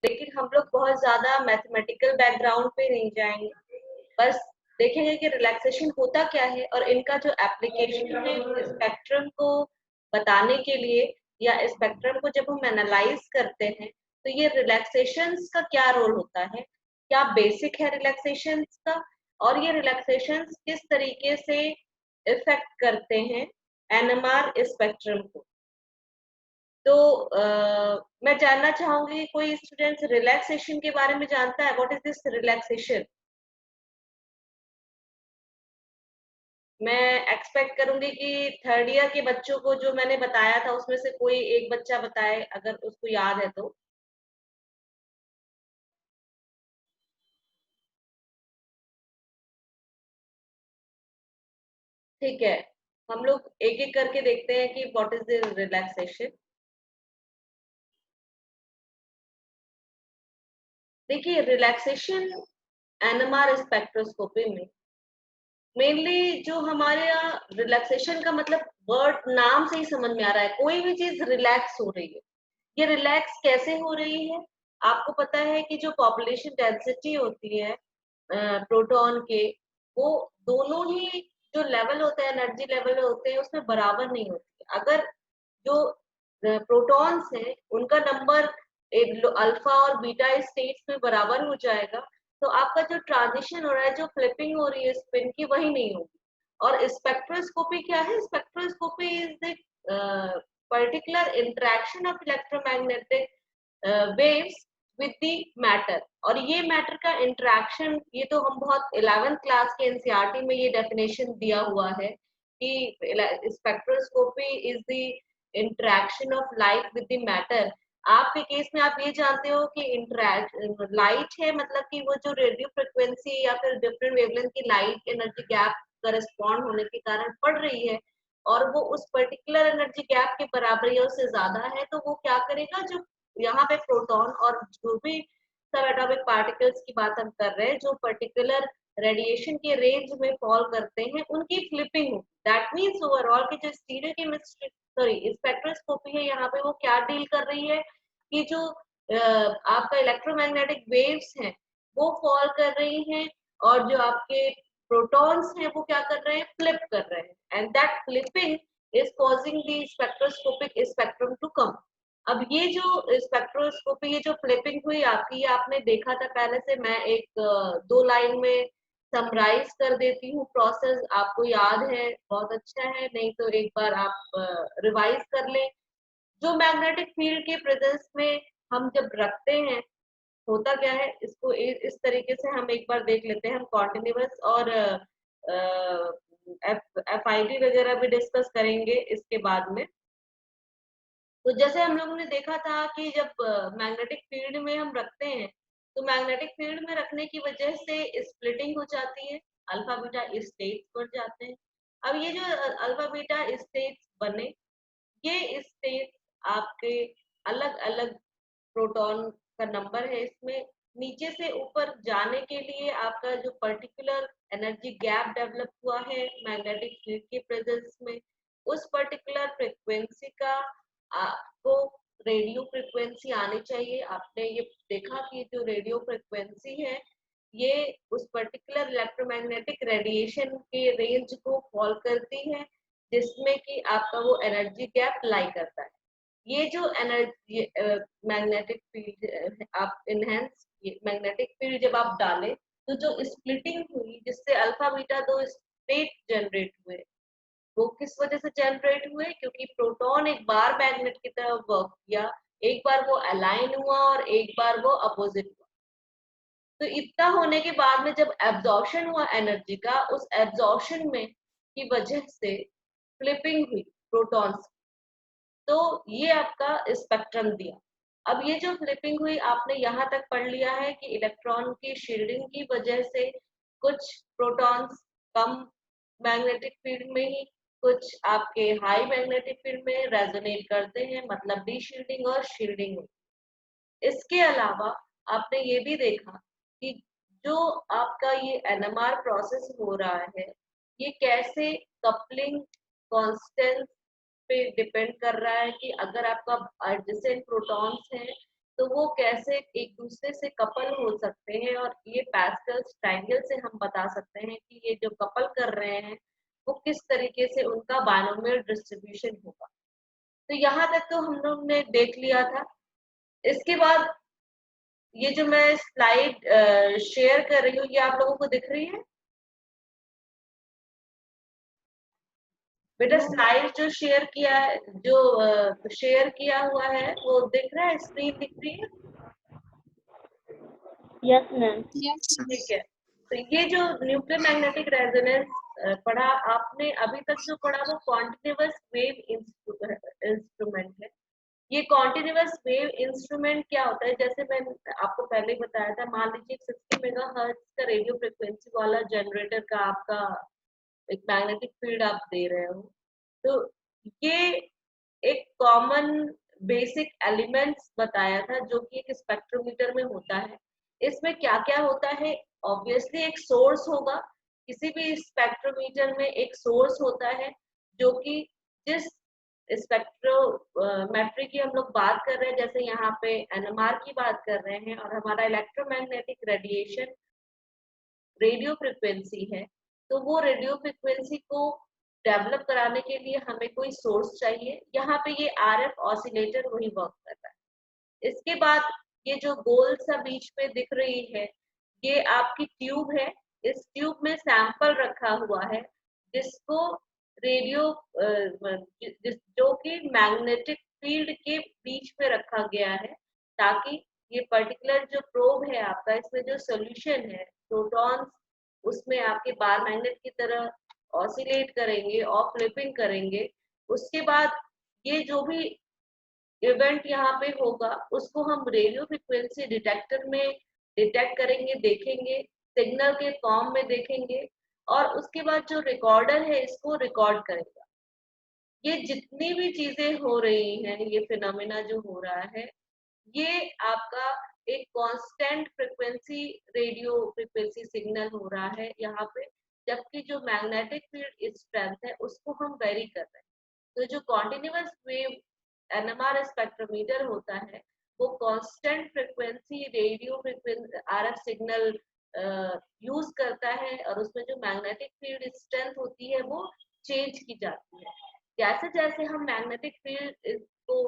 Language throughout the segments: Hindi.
लेकिन हम लोग बहुत ज्यादा मैथमेटिकल बैकग्राउंड पे नहीं जाएंगे, बस देखेंगे कि रिलैक्सेशन होता क्या है और इनका जो एप्लीकेशन है स्पेक्ट्रम को बताने के लिए, या स्पेक्ट्रम को जब हम एनालाइज करते हैं तो ये रिलैक्सेशंस का क्या रोल होता है, क्या बेसिक है रिलैक्सेशंस का, और ये रिलैक्सेशंस किस तरीके से इफेक्ट करते हैं एनएमआर स्पेक्ट्रम को। तो मैं जानना चाहूंगी कोई स्टूडेंट्स रिलैक्सेशन के बारे में जानता है, व्हाट इज दिस रिलैक्सेशन? मैं एक्सपेक्ट करूंगी कि थर्ड ईयर के बच्चों को जो मैंने बताया था उसमें से कोई एक बच्चा बताए अगर उसको याद है तो। ठीक है, हम लोग एक एक करके देखते हैं कि व्हाट इज द रिलैक्सेशन। देखिए, रिलैक्सेशन एनएमआर स्पेक्ट्रोस्कोपी में मेनली जो हमारे यहाँ रिलैक्सेशन का मतलब वर्ड नाम से ही समझ में आ रहा है, कोई भी चीज रिलैक्स हो रही है। ये रिलैक्स कैसे हो रही है? आपको पता है कि जो पॉपुलेशन डेंसिटी होती है प्रोटॉन के, वो दोनों ही जो लेवल होते हैं, एनर्जी लेवल होते हैं, उसमें बराबर नहीं होती है। अगर जो प्रोटॉन्स हैं उनका नंबर अल्फा और बीटा स्टेट्स में बराबर हो जाएगा, तो आपका जो ट्रांजिशन हो रहा है, जो फ्लिपिंग हो रही है स्पिन की, वही नहीं होगी। और स्पेक्ट्रोस्कोपी क्या है? Spectroscopy is the particular interaction of electromagnetic waves with the matter. और ये मैटर का इंटरेक्शन, ये तो हम बहुत 11th क्लास के एनसीईआरटी में ये डेफिनेशन दिया हुआ है कि spectroscopy is the interaction of light with the matter. आपके केस में आप ये जानते हो कि इंटरेक्ट लाइट है, मतलब कि वो जो रेडियो फ्रिक्वेंसी या फिर डिफरेंट वेवलेंथ की लाइट एनर्जी गैप करस्पॉन्ड होने के कारण पड़ रही है, और वो उस पर्टिकुलर एनर्जी गैप के बराबर या उससे ज्यादा है, तो वो क्या करेगा, जो यहाँ पे प्रोटॉन और जो भी सब एटॉमिक पार्टिकल्स की बात हम कर रहे हैं, जो पर्टिकुलर रेडिएशन के रेंज में फॉल करते हैं, उनकी फ्लिपिंग होगी। दैट मीन्स ओवरऑल की जो स्टीरियो केमिस्ट्री, सॉरी स्पेक्ट्रोस्कोपी है, यहाँ पे वो क्या डील कर रही है कि जो आपका इलेक्ट्रोमैग्नेटिक वेव्स हैं वो फॉल कर रही हैं, और जो आपके प्रोटॉन्स हैं वो क्या कर रहे हैं, फ्लिप कर रहे हैं, and that flipping is causing the spectroscopic spectrum to come. अब ये जो स्पेक्ट्रोस्कोपी, ये जो फ्लिपिंग हुई आपकी, ये आपने देखा था पहले से। मैं एक दो लाइन में समराइज कर देती हूँ प्रोसेस, आपको याद है, बहुत अच्छा है, नहीं तो एक बार आप रिवाइज कर लें। जो मैग्नेटिक फील्ड के प्रेजेंस में हम जब रखते हैं, होता क्या है, इसको इस तरीके से हम एक बार देख लेते हैं। हम कॉन्टिन्यूअस और एफआईडी वगैरह भी डिस्कस करेंगे इसके बाद में। तो जैसे हम लोगों ने देखा था कि जब मैग्नेटिक फील्ड में हम रखते हैं, तो मैग्नेटिक फील्ड में रखने की वजह से स्प्लिटिंग हो जाती है, अल्फा बीटा स्टेट्स बन जाते हैं। अब ये जो अल्फा बीटा स्टेट्स बने, ये स्टेट्स आपके अलग अलग प्रोटॉन का नंबर है इसमें, नीचे से ऊपर जाने के लिए आपका जो पर्टिकुलर एनर्जी गैप डेवलप हुआ है मैग्नेटिक फील्ड के प्रेजेंस में, उस पर्टिकुलर फ्रिक्वेंसी का आपको रेडियो फ्रिक्वेंसी आनी चाहिए। आपने ये देखा कि जो रेडियो फ्रिक्वेंसी है, ये उस पर्टिकुलर इलेक्ट्रोमैग्नेटिक रेडिएशन के रेंज को फॉल करती है, जिसमें कि आपका वो एनर्जी गैप लाई करता है। ये जो एनर्जी मैग्नेटिक फील्ड आप इनहेंस मैग्नेटिक फील्ड जब आप डालें, तो जो स्प्लिटिंग हुई जिससे अल्फा बीटा दो स्टेट जनरेट हुए, वो किस वजह से जनरेट हुए? क्योंकि प्रोटॉन एक बार मैग्नेट की तरह वर्क किया, एक बार वो अलाइन हुआ और एक बार वो अपोजिट हुआ। तो इतना होने के बाद में जब एब्जॉर्प्शन हुआ एनर्जी का, उस एब्जॉर्प्शन में की वजह से फ्लिपिंग हुई प्रोटॉन्स, तो ये आपका स्पेक्ट्रम दिया। अब ये जो फ्लिपिंग हुई, आपने यहाँ तक पढ़ लिया है कि इलेक्ट्रॉन की शील्डिंग की वजह से कुछ प्रोटॉन्स कम मैग्नेटिक फील्ड में ही, कुछ आपके हाई मैग्नेटिक फील्ड में रेजोनेट करते हैं, मतलब डी शील्डिंग और शील्डिंग। इसके अलावा आपने ये भी देखा कि जो आपका ये एनएमआर प्रोसेस हो रहा है, ये कैसे कपलिंग कांस्टेंट पे डिपेंड कर रहा है कि अगर आपका एडजेसेंट प्रोटॉन्स हैं तो वो कैसे एक दूसरे से कपल हो सकते हैं, और ये पास्कल्स ट्रायंगल से हम बता सकते हैं कि ये जो कपल कर रहे हैं वो किस तरीके से उनका बायनोमियल डिस्ट्रीब्यूशन होगा। तो यहाँ तक तो हम लोग ने देख लिया था। इसके बाद ये जो मैं स्लाइड शेयर कर रही हूँ, ये आप लोगों को दिख रही है बेटा? स्लाइड जो शेयर किया है, जो शेयर किया हुआ है, वो दिख रहा है? स्क्रीन दिख रही है? Yes ma'am. ठीक है। तो ये जो न्यूक्लियर मैग्नेटिक रेजोनेंस पढ़ा आपने अभी तक, जो पढ़ा वो कॉन्टिन्यूअस वेव इंस्ट्रूमेंट है। ये कॉन्टिन्यूअस वेव इंस्ट्रूमेंट क्या होता है, जैसे मैंने आपको पहले ही बताया था, मान लीजिए 60 मेगाहर्ट्ज का रेडियो फ्रिक्वेंसी वाला जनरेटर का आपका एक मैग्नेटिक फील्ड आप दे रहे हो, तो ये एक कॉमन बेसिक एलिमेंट्स बताया था जो कि एक स्पेक्ट्रोमीटर में होता है। इसमें क्या क्या होता है? ऑब्वियसली एक सोर्स होगा, किसी भी स्पेक्ट्रोमीटर में एक सोर्स होता है, जो कि जिस स्पेक्ट्रोमेट्री की हम लोग बात कर रहे हैं, जैसे यहाँ पे एनएमआर की बात कर रहे हैं, और हमारा इलेक्ट्रोमैग्नेटिक रेडिएशन रेडियो फ्रिक्वेंसी है, तो वो रेडियो फ्रिक्वेंसी को डेवलप कराने के लिए हमें कोई सोर्स चाहिए। यहाँ पे ये आरएफ ऑसिलेटर वही वर्क कर रहा है। इसके बाद ये जो गोल सा बीच में दिख रही है, ये आपकी ट्यूब है। इस ट्यूब में सैंपल रखा हुआ है, जिसको रेडियो जो कि मैग्नेटिक फील्ड के बीच में रखा गया है, ताकि ये पर्टिकुलर जो प्रोब है आपका, इसमें जो सोल्यूशन है, प्रोटॉन्स उसमें आपके बार मैग्नेट की तरह ऑसिलेट करेंगे और फ्लिपिंग करेंगे। उसके बाद ये जो भी इवेंट यहाँ पे होगा, उसको हम रेडियो फ्रिक्वेंसी डिटेक्टर में डिटेक्ट करेंगे, देखेंगे, सिग्नल के फॉर्म में देखेंगे, और उसके बाद जो रिकॉर्डर है इसको रिकॉर्ड करेगा। ये जितनी भी चीजें हो रही हैं, ये फिनोमेना जो हो रहा है, ये आपका एक constant frequency radio frequency signal हो रहा है यहाँ पे, जबकि जो मैग्नेटिक फील्ड स्ट्रेंथ है उसको हम वेरी कर रहे हैं। तो जो कॉन्टिन्यूअस वेव एनएमआर स्पेक्ट्रोमीटर होता है, वो constant frequency radio frequency RF signal use करता है, और उसमें जो मैग्नेटिक फील्ड स्ट्रेंथ होती है वो चेंज की जाती है। जैसे जैसे हम मैग्नेटिक फील्ड को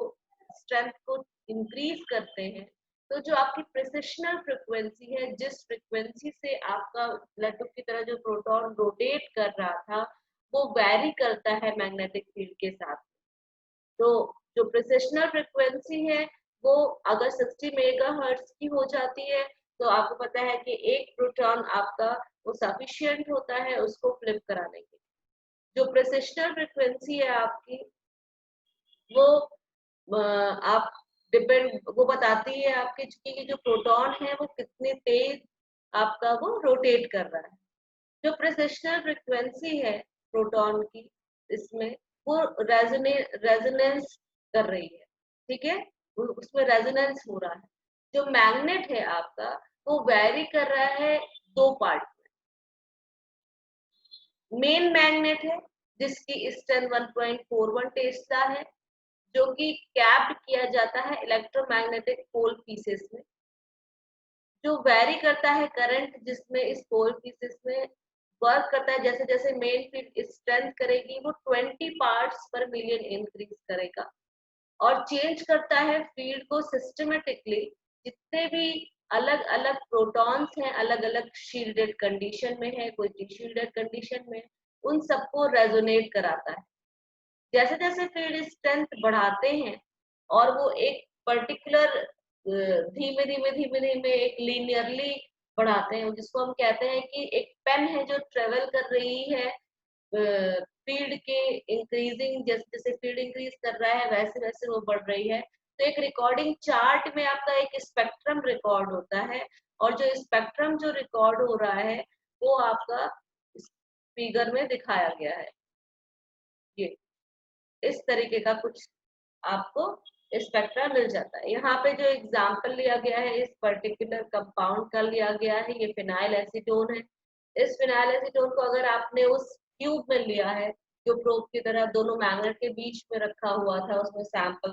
स्ट्रेंथ को इंक्रीज करते हैं, तो जो आपकी प्रिसिशनल फ्रिक्वेंसी है, जिस फ्रिक्वेंसी से आपका लट्टू की तरह जो प्रोटॉन रोटेट कर रहा था, वो वैरी करता है मैग्नेटिक फील्ड के साथ। तो जो प्रिसिशनल फ्रिक्वेंसी है, वो अगर 60 मेगाहर्ट्ज की हो जाती है, तो आपको पता है कि एक प्रोटॉन आपका वो सफिशिएंट होता है उसको फ्लिप कराने के। जो प्रिसिशनल फ्रिक्वेंसी है आपकी, वो आप डिपेंड वो बताती है आपके कि जो प्रोटॉन है वो कितने तेज आपका वो रोटेट कर रहा है। जो प्रिसिशनल फ्रिक्वेंसी है प्रोटॉन की, इसमें वो रेजोनेंस कर रही है, ठीक है, उसमें रेजोनेंस हो रहा है। जो मैग्नेट है आपका, वो वेरी कर रहा है दो पार्ट में। मेन मैग्नेट है जिसकी स्ट्रेंथ 1.41 टेस्ला है, जो कि कैप्ड किया जाता है इलेक्ट्रोमैग्नेटिक पोल पीसेस में, जो वेरी करता है करंट जिसमें इस पोल पीसेस में वर्क करता है। जैसे जैसे मेन फील्ड स्ट्रेंथ करेगी, वो 20 पार्ट्स पर मिलियन इंक्रीज करेगा, और चेंज करता है फील्ड को सिस्टमेटिकली। जितने भी अलग अलग प्रोटॉन्स हैं, अलग अलग शील्डेड कंडीशन में है, कोई डिशील्डेड कंडीशन में, उन सबको रेजोनेट कराता है। जैसे जैसे फील्ड स्ट्रेंथ बढ़ाते हैं, और वो एक पर्टिकुलर धीमे धीमे धीमे धीमे एक लीनियरली बढ़ाते हैं, जिसको हम कहते हैं कि एक पेन है जो ट्रेवल कर रही है फील्ड के इंक्रीजिंग, जैसे जैसे फील्ड इंक्रीज कर रहा है वैसे वैसे वो बढ़ रही है। तो एक रिकॉर्डिंग चार्ट में आपका एक स्पेक्ट्रम रिकॉर्ड होता है, और जो स्पेक्ट्रम जो रिकॉर्ड हो रहा है वो आपका फिगर में दिखाया गया है। ये इस तरीके का कुछ आपको स्पेक्ट्रा मिल जाता है। यहाँ पे जो एग्जाम्पल लिया गया है इस पर्टिकुलर कंपाउंड का लिया गया है, ये फिनाइल एसीटोन है। इस फिनाइल एसीटोन को अगर आपने उस ट्यूब में लिया है जो प्रोब की तरह दोनों मैग्नेट के बीच में रखा हुआ था, उसमें सैंपल,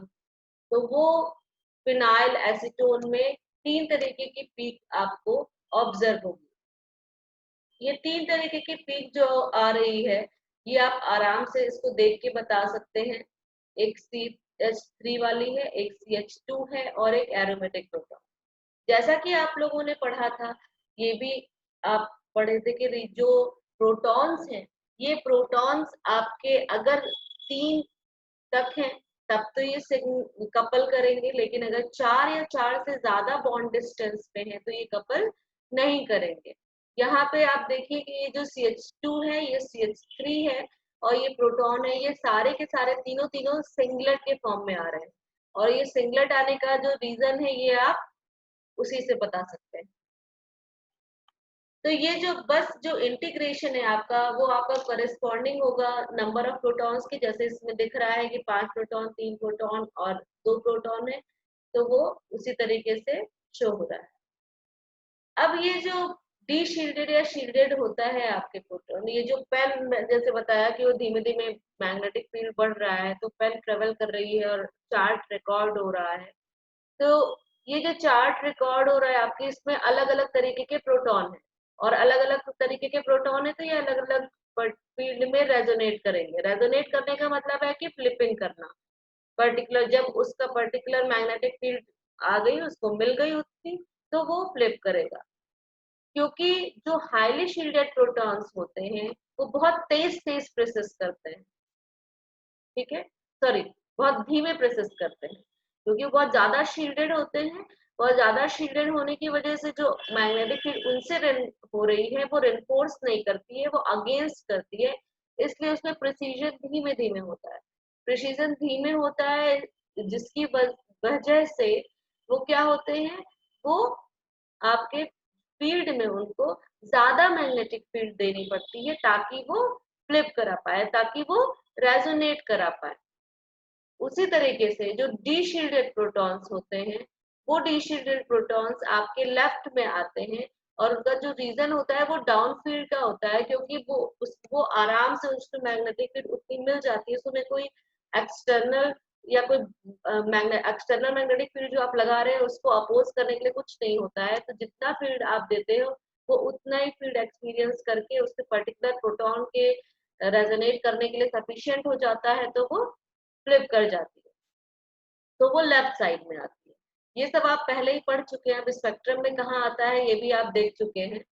तो वो फिनाइल एसीटोन में 3 तरीके की पीक आपको ऑब्जर्व होगी। ये 3 तरीके की पीक जो आ रही है, ये आप आराम से इसको देख के बता सकते हैं। एक CH3 वाली है, एक CH2 है और एक एरोमेटिक प्रोटॉन। जैसा कि आप लोगों ने पढ़ा था, ये भी आप पढ़े थे कि जो प्रोटॉन्स हैं, ये प्रोटॉन्स आपके अगर 3 तक हैं तब तो ये कपल करेंगे, लेकिन अगर 4 या 4 से ज्यादा बॉन्ड डिस्टेंस पे हैं तो ये कपल नहीं करेंगे। यहाँ पे आप देखिए कि ये जो CH2 है, ये CH3 है और ये प्रोटॉन है, ये सारे के सारे तीनों तीनों सिंगलेट के फॉर्म में आ रहे हैं। और ये सिंगलेट आने का जो रीजन है, ये आप उसी से बता सकते हैं। तो ये जो बस जो इंटीग्रेशन है आपका, वो आपका करस्पॉन्डिंग होगा नंबर ऑफ प्रोटॉन्स की। जैसे इसमें दिख रहा है कि 5 प्रोटॉन, 3 प्रोटॉन और 2 प्रोटॉन है, तो वो उसी तरीके से शो हो रहा है। अब ये जो डी शील्डेड या शील्डेड होता है आपके प्रोटॉन, ये जो पेन जैसे बताया कि वो धीमे धीमे मैग्नेटिक फील्ड बढ़ रहा है, तो पेन ट्रेवल कर रही है और चार्ट रिकॉर्ड हो रहा है। तो ये जो चार्ट रिकॉर्ड हो रहा है आपके, इसमें अलग अलग तरीके के प्रोटॉन है और अलग अलग तरीके के प्रोटॉन है, तो ये अलग अलग फील्ड में रेजोनेट करेंगे। रेजोनेट करने का मतलब है कि फ्लिपिंग करना। पर्टिकुलर जब उसका पर्टिकुलर मैग्नेटिक फील्ड आ गई, उसको मिल गई उतनी, तो वो फ्लिप करेगा। क्योंकि जो हाईली शील्डेड प्रोटॉन्स होते हैं, वो बहुत तेज तेज प्रोसेस करते हैं, ठीक है, सॉरी, बहुत धीमे प्रोसेस करते हैं, क्योंकि वो बहुत ज्यादा शील्डेड होते हैं। बहुत ज्यादा शील्डेड होने की वजह से जो मैग्नेटिक फील्ड उनसे हो रही है, वो रेनफोर्स नहीं करती है, वो अगेंस्ट करती है। इसलिए उसमें प्रिसीजन धीमे धीमे होता है। प्रिसीजन धीमे होता है, जिसकी वजह से वो क्या होते हैं, वो आपके फील्ड में उनको ज्यादा मैग्नेटिक फील्ड देनी पड़ती है, ताकि वो फ्लिप करा पाए, ताकि वो रेजोनेट करा पाए। उसी तरीके से जो डी शील्डेड प्रोटॉन्स होते हैं, वो डी शील्डेड प्रोटॉन्स आपके लेफ्ट में आते हैं, और उनका जो रीजन होता है वो डाउन फील्ड का होता है, क्योंकि वो आराम से उसको मैग्नेटिक फील्ड उतनी मिल जाती है, उसमें कोई एक्सटर्नल या कोई एक्सटर्नल मैग्नेटिक फील्ड जो आप लगा रहे हैं उसको अपोज करने के लिए कुछ नहीं होता है। तो जितना फील्ड आप देते हो, वो उतना ही फील्ड एक्सपीरियंस करके उसके पर्टिकुलर प्रोटॉन के रेजोनेट करने के लिए सफिशियंट हो जाता है, तो वो फ्लिप कर जाती है, तो वो लेफ्ट साइड में आती है। ये सब आप पहले ही पढ़ चुके हैं। अब स्पेक्ट्रम में कहाँ आता है, ये भी आप देख चुके हैं।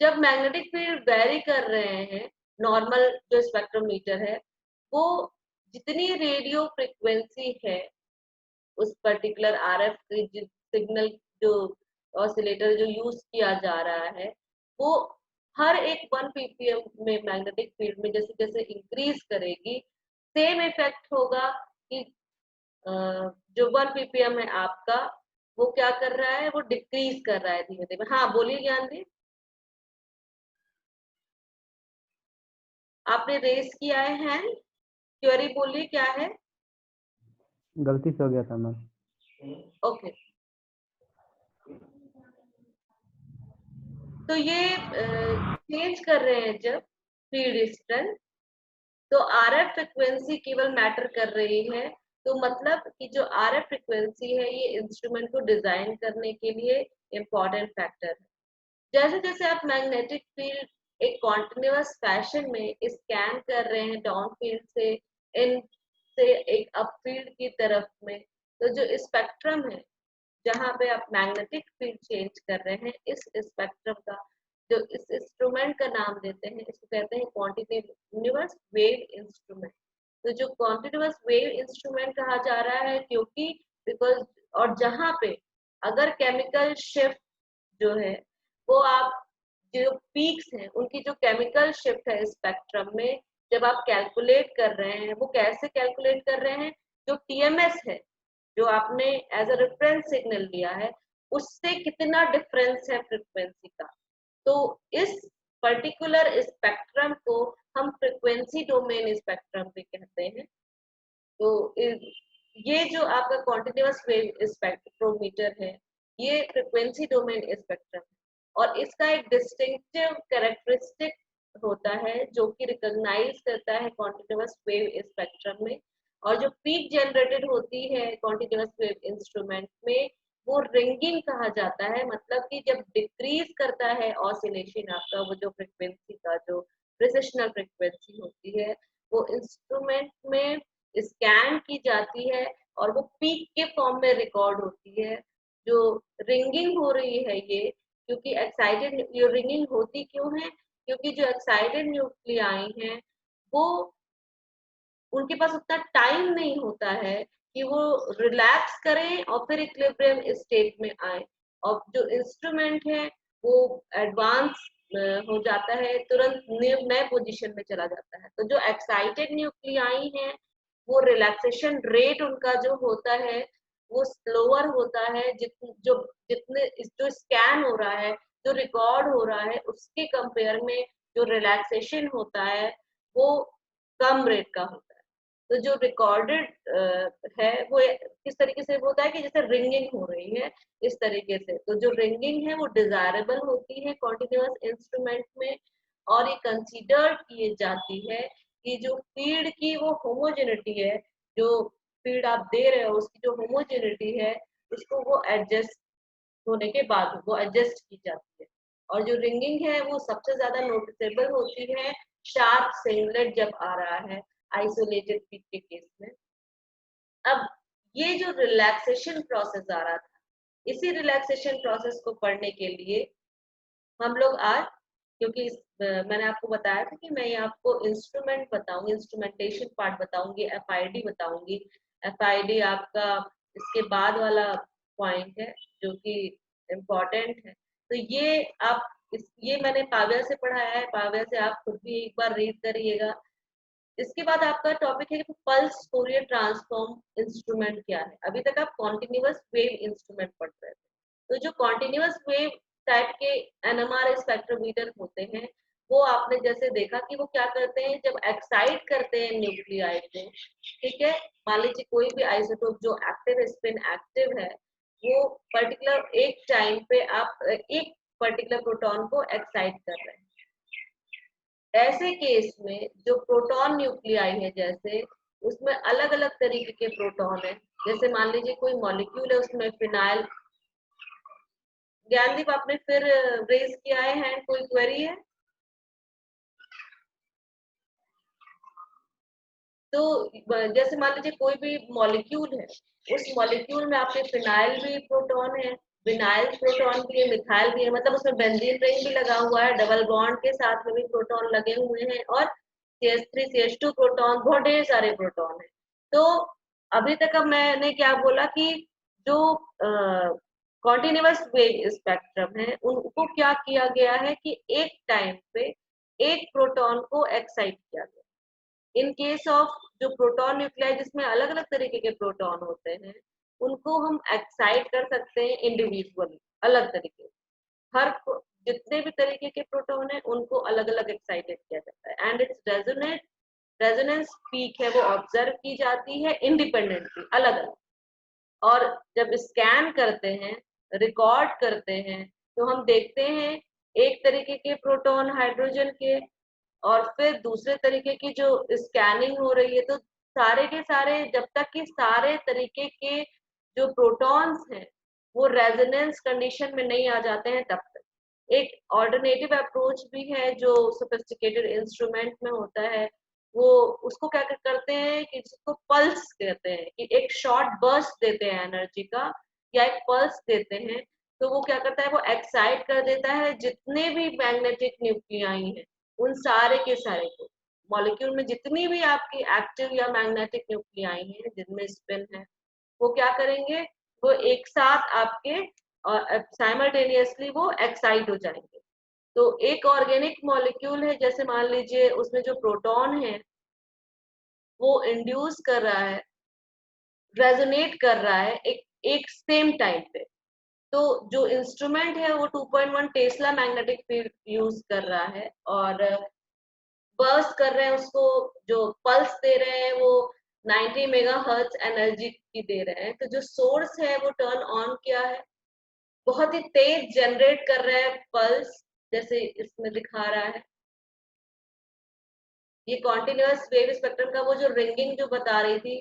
जब मैग्नेटिक फील्ड वेरी कर रहे हैं, नॉर्मल जो स्पेक्ट्रोमीटर है, वो जितनी रेडियो फ्रिक्वेंसी है उस पर्टिकुलर RF सिग्नल, जो ऑसिलेटर जो यूज किया जा रहा है, वो हर एक 1 ppm में मैग्नेटिक फील्ड में जैसे जैसे इंक्रीज करेगी, सेम इफेक्ट होगा कि जो 1 ppm है आपका, वो क्या कर रहा है, वो डिक्रीज कर रहा है धीमे धीमे। हाँ बोलिए ज्ञान दी, आपने रेस किया है हैंड, क्वेरी बोलिए क्या है। गलती से हो गया था मैम। ओके, तो ये चेंज कर रहे हैं जब फील्ड स्ट्रेंथ, तो RF फ्रिक्वेंसी केवल मैटर कर रही है। तो मतलब कि जो RF फ्रिक्वेंसी है, ये इंस्ट्रूमेंट को डिजाइन करने के लिए इम्पोर्टेंट फैक्टर है। जैसे जैसे आप मैग्नेटिक फील्ड एक कॉन्टिन्यूअस फैशन में स्कैन कर रहे हैं डाउन फील्ड से इन से एक अप फील्ड की तरफ में, तो जो स्पेक्ट्रम है जहाँ पे आप मैग्नेटिक फील्ड चेंज कर रहे हैं, इस स्पेक्ट्रम का जो इस इंस्ट्रूमेंट का नाम देते हैं, इसको कहते हैं कॉन्टिन्यूअस वेव इंस्ट्रूमेंट। तो जो कॉन्टिन्यूअस वेव इंस्ट्रूमेंट कहा जा रहा है, क्योंकि बिकॉज, और जहाँ पे अगर केमिकल शिफ्ट जो है, वो आप जो पीक्स हैं उनकी जो केमिकल शिफ्ट है स्पेक्ट्रम में, जब आप कैलकुलेट कर रहे हैं, वो कैसे कैलकुलेट कर रहे हैं, जो TMS है, जो आपने एज अ रेफरेंस सिग्नल लिया है, उससे कितना डिफरेंस है फ्रिक्वेंसी का। तो इस पर्टिकुलर स्पेक्ट्रम को हम फ्रिक्वेंसी डोमेन स्पेक्ट्रम भी कहते हैं। तो ये जो आपका कॉन्टिन्यूअस वेव स्पेक्ट्रोमीटर है, ये फ्रिक्वेंसी डोमेन स्पेक्ट्रम है, और इसका एक डिस्टिंक्टिव कैरेक्टरिस्टिक होता है जो कि रिकॉग्नाइज करता है कॉन्टिन्यूअस वेव स्पेक्ट्रम में। और जो पीक जनरेटेड होती है कॉन्टिन्यूअस वेव इंस्ट्रूमेंट में वो रिंगिंग कहा जाता है। मतलब कि जब डिक्रीज करता है ऑसिलेशन आपका, वो जो फ्रिक्वेंसी का जो प्रिसिशनल फ्रिक्वेंसी होती है वो इंस्ट्रूमेंट में स्कैन की जाती है और वो पीक के फॉर्म में रिकॉर्ड होती है। जो रिंगिंग हो रही है ये, क्योंकि एक्साइटेड, ये रिंगिंग होती क्यों है? क्योंकि जो एक्साइटेड न्यूक्लियाई हैं वो, उनके पास उतना टाइम नहीं होता है कि वो रिलैक्स करें और फिर इक्विलिब्रियम स्टेट में आए। और जो इंस्ट्रूमेंट है वो एडवांस हो जाता है, तुरंत नए पोजीशन में चला जाता है। तो जो एक्साइटेड न्यूक्लियाई हैं वो रिलैक्सेशन रेट उनका जो होता है वो स्लोअर होता है, जितने जो स्कैन हो रहा है, जो रिकॉर्ड हो रहा है उसके कंपेयर में जो रिलैक्सेशन होता है वो कम रेट का होता है। तो जो रिकॉर्डेड है वो किस तरीके से होता है कि जैसे रिंगिंग हो रही है इस तरीके से। तो जो रिंगिंग है वो डिजायरेबल होती है कॉन्टिन्यूअस इंस्ट्रूमेंट में, और ये कंसीडर की जाती है कि जो फीड की वो होमोजेनिटी है, जो फीड आप दे रहे हो उसकी जो होमोजेनिटी है उसको वो एडजस्ट होने के बाद वो एडजस्ट की जाती है। और जो रिंगिंग है वो सबसे ज्यादा नोटिसेबल होती है शार्प सिंगलेट जब आ रहा है आइसोलेटेड पीक के केस में। अब ये जो रिलैक्सेशन प्रोसेस आ रहा था, इसी रिलैक्सेशन प्रोसेस को पढ़ने के लिए हम लोग आज, क्योंकि मैंने आपको बताया था कि मैं ये आपको इंस्ट्रूमेंट बताऊंगी, इंस्ट्रूमेंटेशन पार्ट बताऊंगी, एफआईडी बताऊंगी। एफआईडी आपका इसके बाद वाला पॉइंट है जो कि इम्पोर्टेंट है। तो ये आप ये मैंने पाव्या से पढ़ाया है, पाव्या से आप खुद भी एक बार रीड करिएगा। इसके बाद आपका टॉपिक है कि पल्स फोरियर ट्रांसफॉर्म इंस्ट्रूमेंट क्या है। अभी तक आप कॉन्टिन्यूअस वेव इंस्ट्रूमेंट पढ़ रहे थे। तो जो कॉन्टिन्यूअस वेव टाइप के एनएमआर स्पेक्ट्रोमीटर होते हैं वो आपने जैसे देखा कि वो क्या करते हैं, जब एक्साइट करते हैं न्यूक्लियाइड को, ठीक है, मान लीजिए कोई भी आइसोटोप जो एक्टिव स्पिन एक्टिव है वो पर्टिकुलर एक टाइम पे आप एक पर्टिकुलर प्रोटॉन को एक्साइट कर रहे हैं। ऐसे केस में जो प्रोटॉन न्यूक्लियाई है जैसे उसमें अलग अलग तरीके के प्रोटॉन है। जैसे मान लीजिए कोई मॉलिक्यूल है उसमें फिनाइल। ज्ञानदीप आपने फिर रेज किया है हैंड, कोई क्वेरी है? तो जैसे मान लीजिए कोई भी मॉलिक्यूल है, उस मॉलिक्यूल में आपके फिनाइल भी प्रोटॉन है, विनाइल प्रोटॉन भी है, मिथाइल भी है, मतलब उसमें बेंजीन रिंग भी लगा हुआ है, डबल बॉन्ड के साथ में भी प्रोटॉन लगे हुए हैं, और CH3 CH2 प्रोटॉन, बहुत ढेर सारे प्रोटॉन है। तो अभी तक अब मैंने क्या बोला कि जो कॉन्टिन्यूअस वेव स्पेक्ट्रम है उनको क्या किया गया है कि एक टाइम पे एक प्रोटॉन को एक्साइट किया गया। इन केस ऑफ जो प्रोटॉन न्यूक्लियाई जिसमें अलग अलग तरीके के प्रोटॉन होते हैं उनको हम एक्साइट कर सकते हैं इंडिविजुअली, अलग तरीके से। जितने भी तरीके के प्रोटॉन है उनको अलग अलग एक्साइटेड किया जाता है एंड इट्स रेजोनेंस पीक है वो ऑब्जर्व की जाती है इंडिपेंडेंटली, अलग अलग। और जब स्कैन करते हैं, रिकॉर्ड करते हैं, तो हम देखते हैं एक तरीके के प्रोटॉन हाइड्रोजन के और फिर दूसरे तरीके की जो स्कैनिंग हो रही है, तो सारे के सारे जब तक कि सारे तरीके के जो प्रोटॉन्स हैं वो रेजोनेंस कंडीशन में नहीं आ जाते हैं तब तक। एक ऑल्टरनेटिव अप्रोच भी है जो सोफिस्टिकेटेड इंस्ट्रूमेंट में होता है, वो उसको क्या करते हैं कि जिसको पल्स कहते हैं, कि एक शॉर्ट बर्स्ट देते हैं एनर्जी का या एक पल्स देते हैं। तो वो क्या करता है, वो एक्साइट कर देता है जितने भी मैग्नेटिक न्यूक्लियाई हैं उन सारे के सारे को। मॉलिक्यूल में जितनी भी आपकी एक्टिव या मैग्नेटिक न्यूक्लियाई हैं जिनमें स्पिन है वो क्या करेंगे, वो एक साथ आपके साइमल्टेनियसली वो एक्साइट हो जाएंगे। तो एक ऑर्गेनिक मॉलिक्यूल है, जैसे मान लीजिए उसमें जो प्रोटॉन है वो इंड्यूस कर रहा है, रेजोनेट कर रहा है एक सेम टाइम पे। तो जो इंस्ट्रूमेंट है वो 2.1 टेस्ला मैग्नेटिक फील्ड यूज कर रहा है और बर्स्ट कर रहे हैं उसको, जो पल्स दे रहे हैं वो 90 मेगाहर्ट्ज एनर्जी की दे रहे हैं। तो जो सोर्स है वो टर्न ऑन किया है, बहुत ही तेज जनरेट कर रहे हैं पल्स, जैसे इसमें दिखा रहा है। ये कॉन्टिन्यूअस वेव स्पेक्ट्रम का वो जो रिंगिंग जो बता रही थी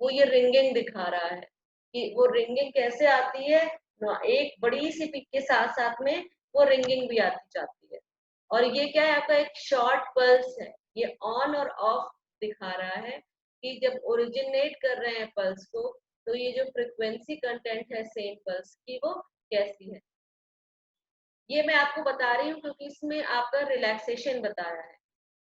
वो ये रिंगिंग दिखा रहा है कि वो रिंगिंग कैसे आती है ना, एक बड़ी सी पिक के साथ साथ में वो रिंगिंग भी आती जाती है। और ये क्या है, आपका एक शॉर्ट पल्स है, ये ऑन और ऑफ दिखा रहा है कि जब ओरिजिनेट कर रहे हैं पल्स को, तो ये जो फ्रिक्वेंसी कंटेंट है सेम पल्स की वो कैसी है। ये मैं आपको बता रही हूँ क्योंकि इसमें आपका रिलैक्सेशन बताया है,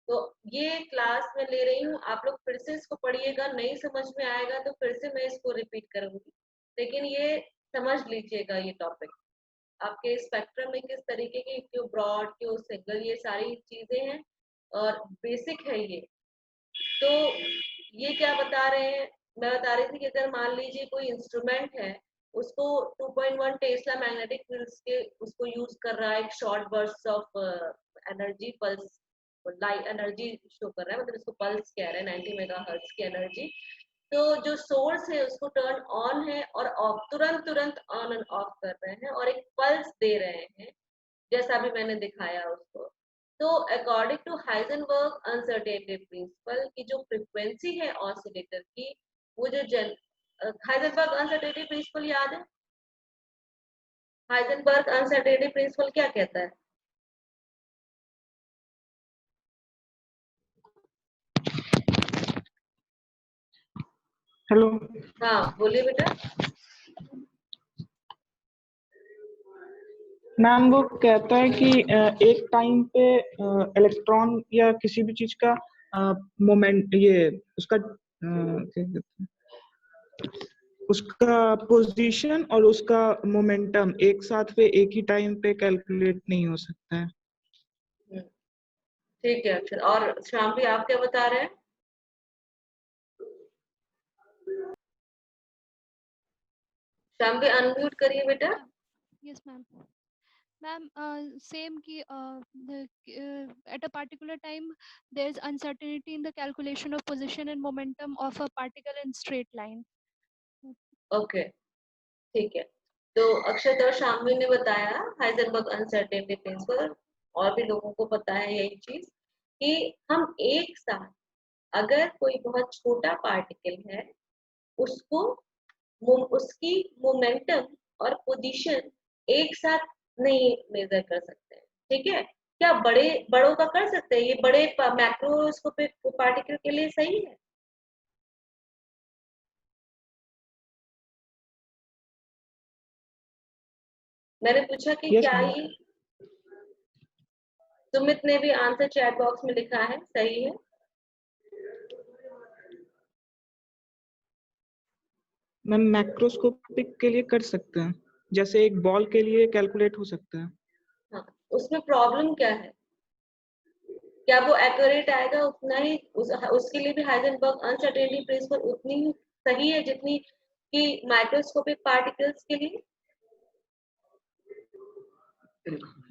तो ये क्लास में ले रही हूँ। आप लोग फिर से इसको पढ़िएगा, नहीं समझ में आएगा तो फिर से मैं इसको रिपीट करूंगी, लेकिन ये समझ लीजिएगा ये टॉपिक आपके स्पेक्ट्रम में किस तरीके की, क्यों ब्रॉड क्यों सिंगल, ये सारी चीजें हैं और बेसिक है ये। तो ये क्या बता रहे हैं, मैं बता रही थी कि अगर मान लीजिए कोई इंस्ट्रूमेंट है, उसको 2.1 टेस्ला मैग्नेटिक फील्ड्स के उसको यूज कर रहा है, एक short burst of energy pulse light energy show कर रहा है, मतलब इसको पल्स कह रहे हैं, 90 मेगाहर्ट्ज की एनर्जी। तो जो सोर्स है उसको टर्न ऑन है और ऑफ, तुरंत तुरंत ऑन एंड ऑफ कर रहे हैं और एक पल्स दे रहे हैं जैसा भी मैंने दिखाया उसको। तो according to Heisenberg uncertainty principle की जो फ्रीक्वेंसी है ऑसिलेटर की, वो जो हाइजेनबर्ग अनसर्टेनिटी प्रिंसिपल याद है? हाइजेनबर्ग अनसर्टेनिटी प्रिंसिपल क्या कहता है? हेलो हाँ बोलिए बेटा। मैम, वो कहता है कि एक टाइम पे इलेक्ट्रॉन या किसी भी चीज का मोमेंट, ये उसका क्या कहते हैं, उसका पोजीशन और उसका मोमेंटम एक साथ पे एक ही टाइम पे कैलकुलेट नहीं हो सकता है। ठीक है, फिर और श्याम भी आप क्या बता रहे हैं? श्याम भी अनम्यूट करिए बेटा। Yes, ma'am. Ma'am, same ki at a particular time there is uncertainty in the calculation of position and momentum of a particle in straight line. Okay ठीक है, तो अक्षत और शामवी ने बताया हाइजेनबर्ग अनसर्टेनिटी प्रिंसिपल, और भी लोगों को पता है यही चीज कि हम एक साथ अगर कोई बहुत छोटा पार्टिकल है, उसको उसकी मोमेंटम और पोजीशन एक साथ नहीं मेजर कर सकते हैं, ठीक है? क्या बड़ों का कर सकते हैं? ये बड़े मैक्रोस्कोपिक पार्टिकल के लिए सही है? मैंने पूछा कि Yes, क्या ma'am. ये, सुमित ने भी आंसर चैट बॉक्स में लिखा है, सही है? मैम, मैक्रोस्कोपिक के लिए कर सकते हैं, जैसे एक बॉल के लिए कैलकुलेट हो सकता है। हाँ, उसमें प्रॉब्लम क्या है? क्या वो एक्यूरेट आएगा उतना ही? उसके लिए भी हाइजेनबर्ग अनसर्टेनिटी प्रिंसिपल उतनी ही सही है जितनी कि माइक्रोस्कोपिक पार्टिकल्स के लिए?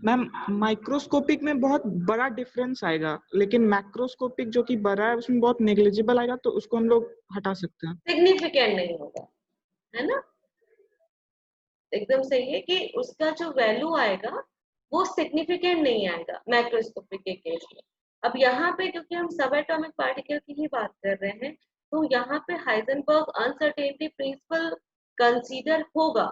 मैम, माइक्रोस्कोपिक में बहुत बड़ा डिफरेंस आएगा, लेकिन मैक्रोस्कोपिक जो कि बड़ा है उसमें बहुत नेग्लिजिबल आएगा, तो उसको हम लोग हटा सकते हैं। सिग्निफिकेंट नहीं होगा, है ना? एकदम सही है कि उसका जो वैल्यू आएगा वो सिग्निफिकेंट नहीं आएगा मैक्रोस्कोपिक के केस में। अब यहाँ पे क्योंकि हम सब एटॉमिक पार्टिकल की ही बात कर रहे हैं, तो यहाँ पे हाइजेनबर्ग अनसर्टेनिटी प्रिंसिपल कंसीडर होगा।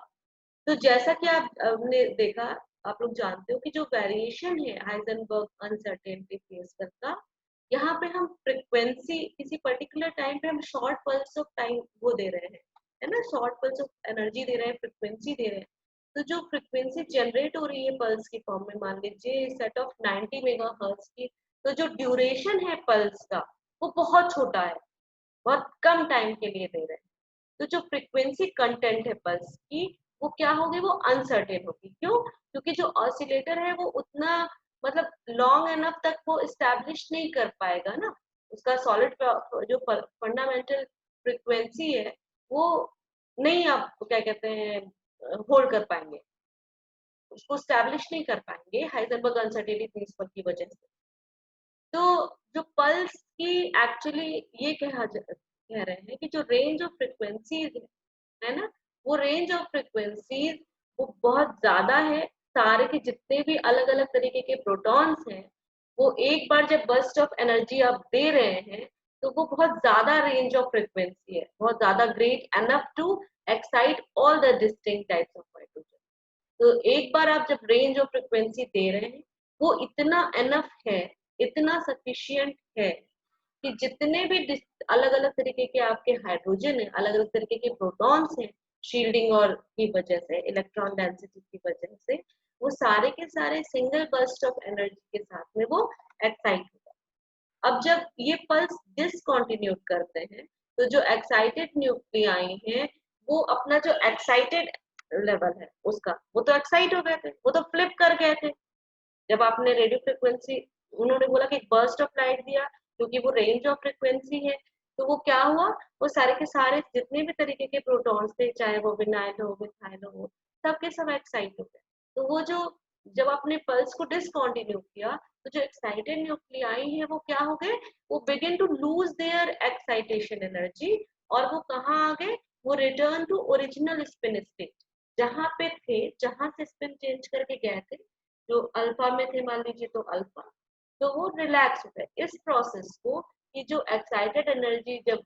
तो जैसा कि आपने देखा, आप लोग जानते हो कि जो वेरिएशन है हाइजेनबर्ग अनसर्टेनिटी प्रिंसिपल का, यहाँ पे हम फ्रीक्वेंसी किसी पर्टिकुलर टाइम पे हम शॉर्ट पल्स ऑफ टाइम वो दे रहे हैं, है ना, शॉर्ट पल्स ऑफ एनर्जी दे रहे हैं, फ्रीक्वेंसी दे रहे हैं। तो जो फ्रीक्वेंसी जनरेट हो रही है पल्स की फॉर्म में, मान लीजिए सेट ऑफ 90 मेगाहर्ट्ज की, तो जो ड्यूरेशन है पल्स का वो बहुत छोटा है, बहुत कम टाइम के लिए दे रहे हैं। तो जो फ्रीक्वेंसी कंटेंट है पल्स की वो क्या होगी, वो अनसर्टेन होगी। क्यों? क्योंकि जो ऑसिलेटर है वो उतना मतलब लॉन्ग एनफ तक वो इस्टेब्लिश नहीं कर पाएगा ना, उसका सॉलिड जो फंडामेंटल फ्रीक्वेंसी है वो नहीं, आप क्या कहते हैं, होल्ड कर पाएंगे, उसको स्टैब्लिश नहीं कर पाएंगे हाइजेनबर्ग अनसर्टेनिटी प्रिंसिपल की वजह से। तो जो पल्स की एक्चुअली ये कह रहे हैं कि जो रेंज ऑफ फ्रिक्वेंसीज है ना, वो रेंज ऑफ फ्रिक्वेंसीज वो बहुत ज्यादा है। सारे के जितने भी अलग अलग तरीके के प्रोटॉन्स हैं, वो एक बार जब बर्स्ट ऑफ एनर्जी आप दे रहे हैं, तो वो बहुत ज्यादा रेंज ऑफ फ्रिक्वेंसी है, बहुत ज्यादा great enough to excite all the distinct types of hydrogen. तो एक बार आप जब रेंज ऑफ फ्रिक्वेंसी दे रहे हैं वो इतना एनफ है, इतना सफिशियंट है कि जितने भी अलग अलग तरीके के आपके हाइड्रोजन है, अलग अलग तरीके के प्रोटॉन्स हैं, शील्डिंग और की वजह से, इलेक्ट्रॉन डेंसिटी की वजह से, वो सारे के सारे सिंगल बर्स्ट ऑफ एनर्जी के साथ में वो एक्साइट होगा। अब जब ये पल्स डिसकंटिन्यूट करते हैं तो जो एक्साइटेड न्यूक्लियाई हैं वो अपना जो एक्साइटेड लेवल है उसका, वो तो एक्साइट हो गए थे, वो तो फ्लिप कर गए थे। जब आपने रेडियो फ्रिक्वेंसी, उन्होंने बोला कि बर्स्ट ऑफ लाइट दिया, क्योंकि वो रेंज ऑफ फ्रिक्वेंसी है, तो वो क्या हुआ, वो सारे के सारे जितने भी तरीके के प्रोटॉन्स थे, चाहे वो विनाइल हो, मिथाइल हो, सब के सब एक्साइट हो गए। तो वो जो जब आपने पल्स को डिसकंटिन्यू किया तो जो एक्साइटेड न्यूक्लियाई है वो क्या हो गए, वो begin to lose their excitation energy, और वो कहाँ आ गए, वो return to original spin state, जहां पे थे, जहां से स्पिन चेंज करके गए थे, जो अल्फा में थे मान लीजिए तो अल्फा, तो वो रिलैक्स हो गए। इस प्रोसेस को, ये जो एक्साइटेड एनर्जी, जब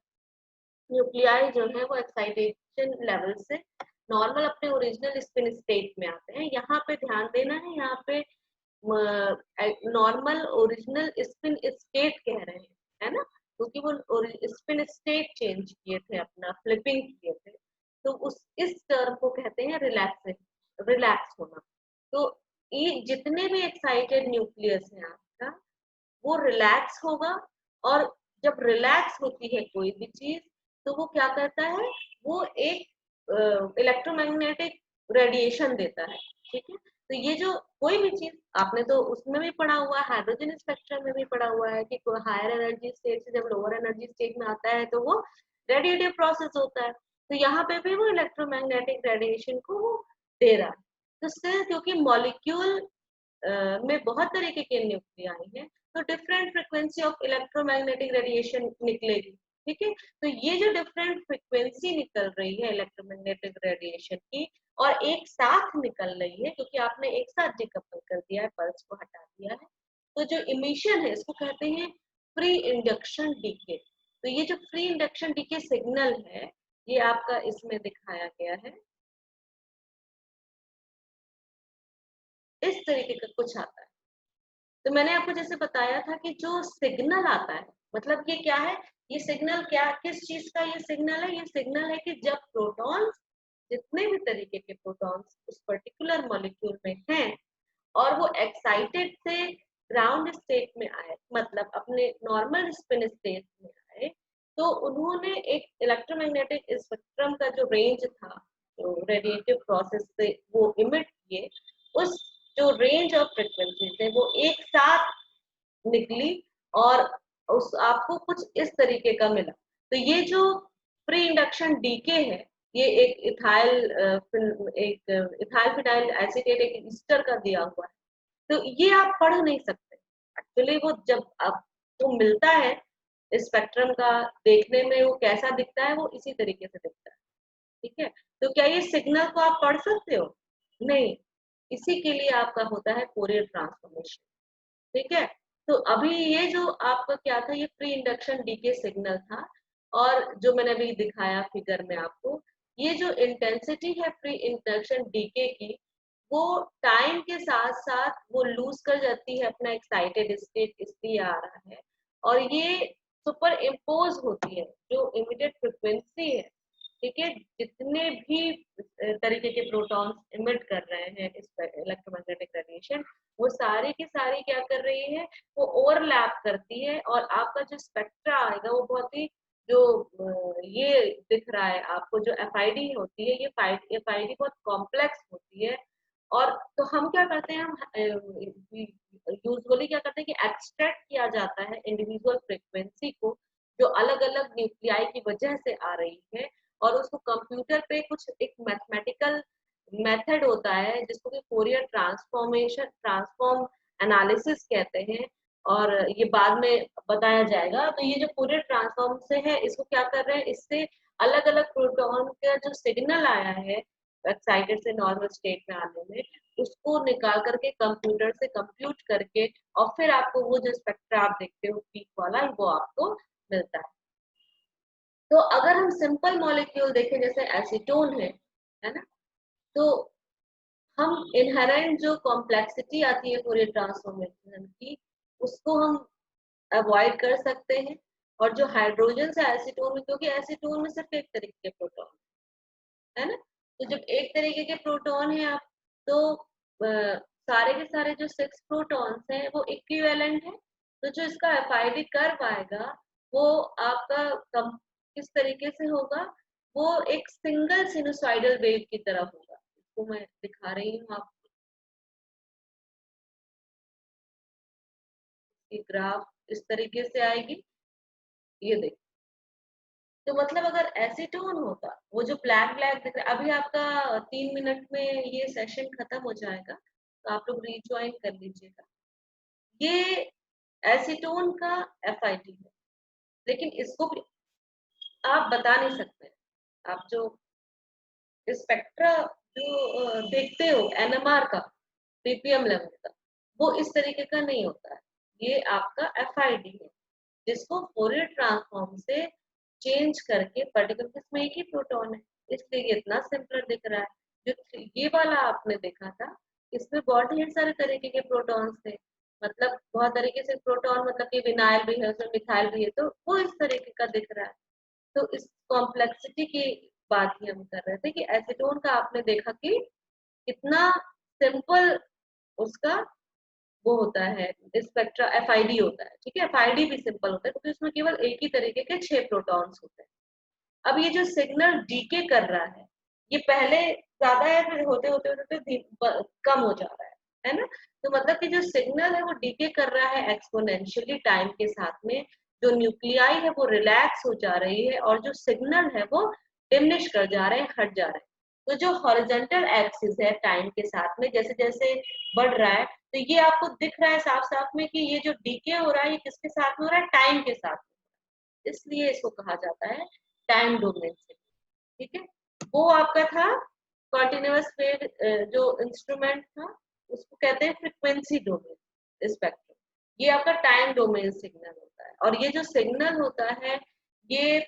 न्यूक्लियाई जो है वो एक्साइटेशन लेवल से नॉर्मल अपने ओरिजिनल स्पिन स्टेट में आते हैं, यहाँ पे ध्यान देना है, यहाँ पे नॉर्मल ओरिजिनल स्पिन स्टेट कह रहे हैं, है ना, क्योंकि वो स्पिन स्टेट चेंज किए थे, अपना फ्लिपिंग किए थे, तो उस इस टर्म को कहते हैं रिलैक्स होना। तो ये जितने भी एक्साइटेड न्यूक्लियस है आपका, वो रिलैक्स होगा, और जब रिलैक्स होती है कोई भी चीज तो वो क्या करता है, वो एक इलेक्ट्रोमैग्नेटिक रेडिएशन देता है, ठीक है। तो ये जो कोई भी चीज, आपने तो उसमें भी पढ़ा हुआ है, हाइड्रोजन स्पेक्ट्रम में भी पढ़ा हुआ है कि हायर एनर्जी स्टेट से जब लोअर एनर्जी स्टेट में आता है तो वो रेडिएटिव प्रोसेस होता है। तो यहाँ पे भी वो इलेक्ट्रोमैग्नेटिक रेडिएशन को वो दे रहा है। तो स्टिल क्योंकि मॉलिक्यूल में बहुत तरीके के न्यूक्लियाई हैं, तो different frequency of electromagnetic radiation निकलेगी, ठीक है। तो ये जो डिफरेंट फ्रिक्वेंसी निकल रही है इलेक्ट्रोमैग्नेटिक रेडिएशन की, और एक साथ निकल रही है क्योंकि आपने एक साथ डिकपल कर दिया है, पल्स को हटा दिया है, तो जो इमिशन है इसको कहते हैं फ्री इंडक्शन डीके। तो ये जो फ्री इंडक्शन डीके सिग्नल है, ये आपका इसमें दिखाया गया है, इस तरीके का कुछ आता है। तो मैंने आपको जैसे बताया था कि जो सिग्नल आता है, मतलब ये क्या है, ये सिग्नल क्या, किस चीज का ये सिग्नल है, ये सिग्नल है कि जब प्रोटॉन्स, जितने भी तरीके के प्रोटॉन्स उस पर्टिकुलर मॉलिक्यूल में हैं, और वो एक्साइटेड से ग्राउंड स्टेट में आए, मतलब अपने नॉर्मल स्पिन स्टेट में आए, तो उन्होंने एक इलेक्ट्रोमैग्नेटिक स्पेक्ट्रम का जो रेंज था, जो रेडिएटिव प्रोसेस से वो इमिट किए, उस जो रेंज ऑफ फ्रिक्वेंसी थे वो एक साथ निकली, और उस आपको कुछ इस तरीके का मिला। तो ये जो प्री इंडक्शन डीके है, ये एक इथाइल फिनाइल एसीटेट, एक ईस्टर का दिया हुआ है, तो ये आप पढ़ नहीं सकते एक्चुअली। वो जब आपको मिलता है स्पेक्ट्रम का, देखने में वो कैसा दिखता है, वो इसी तरीके से दिखता है, ठीक है। तो क्या ये सिग्नल को आप पढ़ सकते हो? नहीं, इसी के लिए आपका होता है फोरियर ट्रांसफॉर्मेशन, ठीक है। तो अभी ये जो आपका क्या था, ये प्री इंडक्शन डीके सिग्नल था, और जो मैंने अभी दिखाया फिगर में आपको, ये जो इंटेंसिटी है प्री इंडक्शन डीके की, वो टाइम के साथ साथ वो लूज कर जाती है अपना एक्साइटेड स्टेट, इसलिए आ रहा है, और ये सुपर इम्पोज होती है जो इमिटेड फ्रिक्वेंसी है, ठीक है। जितने भी तरीके के प्रोटॉन्स इमिट कर रहे हैं इस इलेक्ट्रोमैग्नेटिक रेडिएशन, वो सारी की सारी क्या कर रही है, वो ओवरलैप करती है, और आपका जो स्पेक्ट्रा आएगा वो बहुत ही, जो ये दिख रहा है आपको, जो एफआईडी होती है, ये एफआईडी बहुत कॉम्प्लेक्स होती है। और तो हम क्या करते हैं, हम यूजुअली क्या करते हैं कि एक्सट्रैक्ट किया जाता है इंडिविजुअल फ्रिक्वेंसी को, जो अलग अलग न्यूक्लियाई की वजह से आ रही है, और उसको कंप्यूटर पे कुछ एक मैथमेटिकल मेथड होता है जिसको कि फोरियर ट्रांसफॉर्म एनालिसिस कहते हैं, और ये बाद में बताया जाएगा। तो ये जो फोरियर ट्रांसफॉर्म से है, इसको क्या कर रहे हैं, इससे अलग अलग प्रोटॉन का जो सिग्नल आया है एक्साइटेड से नॉर्मल स्टेट में आने में, उसको निकाल करके कंप्यूटर से कंप्यूट करके, और फिर आपको वो जो स्पेक्ट्रा आप देखते हो पीक वाला, वो आपको मिलता है। तो अगर हम सिंपल मॉलिक्यूल देखें जैसे एसीटोन है ना, तो हम इनहेरेंट जो कॉम्प्लेक्सिटी आती है पूरे ट्रांसफॉर्मेशन की, उसको हम अवॉइड कर सकते हैं। और जो हाइड्रोजन से एसीटोन में, क्योंकि एसीटोन में सिर्फ एक तरीके के प्रोटॉन है ना, तो जब एक तरीके के प्रोटॉन है आप, तो सारे के सारे जो 6 प्रोटॉन्स हैं वो इक्विवेलेंट है। तो जो इसका एफआईडी कर्व आएगा वो आपका किस तरीके से होगा, वो एक सिंगल सिनुसाइडल वेव की तरह होगा। इसको मैं दिखा रही हूँ आपको, ग्राफ इस तरीके से आएगी, ये देखिए। तो मतलब अगर एसीटोन होता, वो जो ब्लैक ब्लैक दिख रहा है, अभी आपका 3 मिनट में ये सेशन खत्म हो जाएगा, तो आप लोग रिज्वाइन कर लीजिएगा। ये एसीटोन का एफआईडी है, लेकिन इसको भी आप बता नहीं सकते। आप जो स्पेक्ट्रा जो देखते हो एनएमआर का, पीपीएम लेवल का, वो इस तरीके का नहीं होता है। ये आपका एफआईडी है, जिसको फोरियर ट्रांसफॉर्म से चेंज करके पर्टिकुलर, इसमें एक ही प्रोटॉन है इसलिए ये इतना सिंपलर दिख रहा है। जो ये वाला आपने देखा था, इसमें बहुत ढेर सारे तरीके के प्रोटॉन्स थे, मतलब बहुत तरीके से प्रोटॉन, मतलब कि विनाइल भी है उसमें, मिथाइल भी है, तो वो इस तरीके का दिख रहा है। तो इस कॉम्प्लेक्सिटी की बात ही हम कर रहे थे कि एसीटोन का आपने देखा कि कितना सिंपल उसका वो होता है, स्पेक्ट्रा एफआईडी होता है। ठीक है, एफआईडी भी सिंपल होता है क्योंकि उसमें केवल एक ही तरीके के 6 प्रोटॉन्स होते हैं। अब ये जो सिग्नल डीके कर रहा है, ये पहले ज्यादा है, फिर होते होते होते कम हो जा रहा है ना। तो मतलब कि जो सिग्नल है वो डीके कर रहा है एक्सपोनेंशियली टाइम के साथ में। जो न्यूक्लियाई है वो रिलैक्स हो जा रही है, और जो सिग्नल है वो डिमिनिश कर जा रहे हैं, हट जा रहे हैं। तो जो हॉरिजॉन्टल एक्सिस है टाइम के साथ में जैसे जैसे बढ़ रहा है, तो ये आपको दिख रहा है साफ साफ में कि ये जो डीके हो रहा है ये किसके साथ में हो रहा है, टाइम के साथ में। इसलिए इसको कहा जाता है टाइम डोमेन से। ठीक है, वो आपका था कॉन्टिन्यूअस वेव जो इंस्ट्रूमेंट था, उसको कहते हैं फ्रीक्वेंसी डोमेन स्पेक्ट्रम। ये आपका टाइम डोमेन सिग्नल होता है, और ये जो सिग्नल होता है ये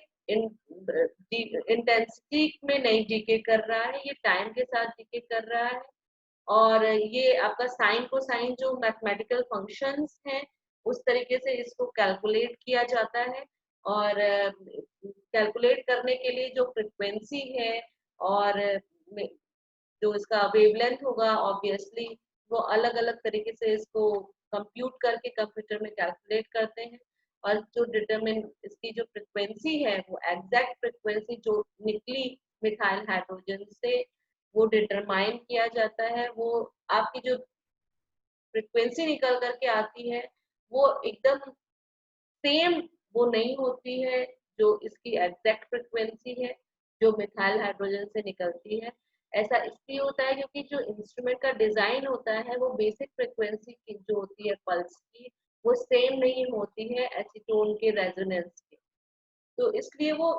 इंटेंसिटी में नहीं डीके कर रहा है, ये टाइम के साथ डीके कर रहा है। और ये आपका साइन कोसाइन जो मैथमेटिकल फंक्शंस हैं, उस तरीके से इसको कैलकुलेट किया जाता है। और कैलकुलेट करने के लिए जो फ्रिक्वेंसी है और जो इसका वेवलेंथ होगा, ऑब्वियसली वो अलग अलग तरीके से इसको कंप्यूट करके कंप्यूटर में कैलकुलेट करते हैं। और जो डिटरमिन इसकी जो फ्रिक्वेंसी है, वो एग्जैक्ट फ्रिक्वेंसी जो निकली मिथाइल हाइड्रोजन से, वो डिटरमाइन किया जाता है। वो आपकी जो फ्रिक्वेंसी निकल करके आती है वो एकदम सेम वो नहीं होती है जो इसकी एग्जैक्ट फ्रिक्वेंसी है जो मिथाइल हाइड्रोजन से निकलती है। ऐसा इसलिए होता है क्योंकि जो इंस्ट्रूमेंट का डिजाइन होता है वो बेसिक फ्रिक्वेंसी की जो होती है पल्स की, वो सेम नहीं होती है एसीटोन के रेजोनेंस की। तो इसलिए वो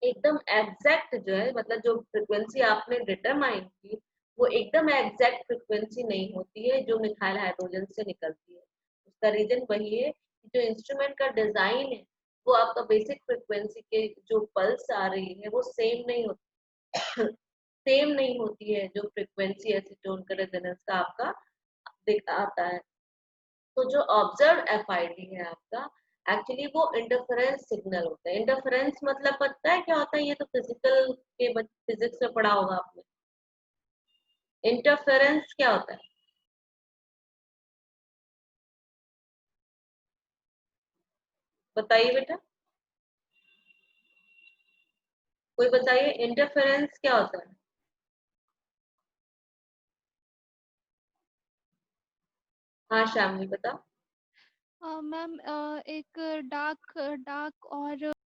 एकदम एग्जैक्ट जो है, मतलब जो फ्रिक्वेंसी आपने डिटरमाइन की, वो एकदम एग्जैक्ट फ्रिक्वेंसी नहीं होती है जो मिथाइल हाइड्रोजन से निकलती है। उसका रीजन वही है कि जो इंस्ट्रूमेंट का डिजाइन है वो आपका बेसिक फ्रिक्वेंसी के जो पल्स आ रही है वो सेम नहीं होती सेम नहीं होती है जो फ्रिक्वेंसी एसीटोन का रेजोनेंस का आपका आता है। तो जो ऑब्जर्व एफआईडी है आपका, एक्चुअली वो इंटरफेरेंस सिग्नल होता है। इंटरफेरेंस मतलब पता है क्या होता है, ये तो फिजिकल के फिजिक्स में पढ़ा होगा आपने। इंटरफेरेंस क्या होता है, बताइए बेटा, कोई बताइए इंटरफेरेंस क्या होता है। हाँ शामिनी बताओ। मैम एक डार्क डार्क और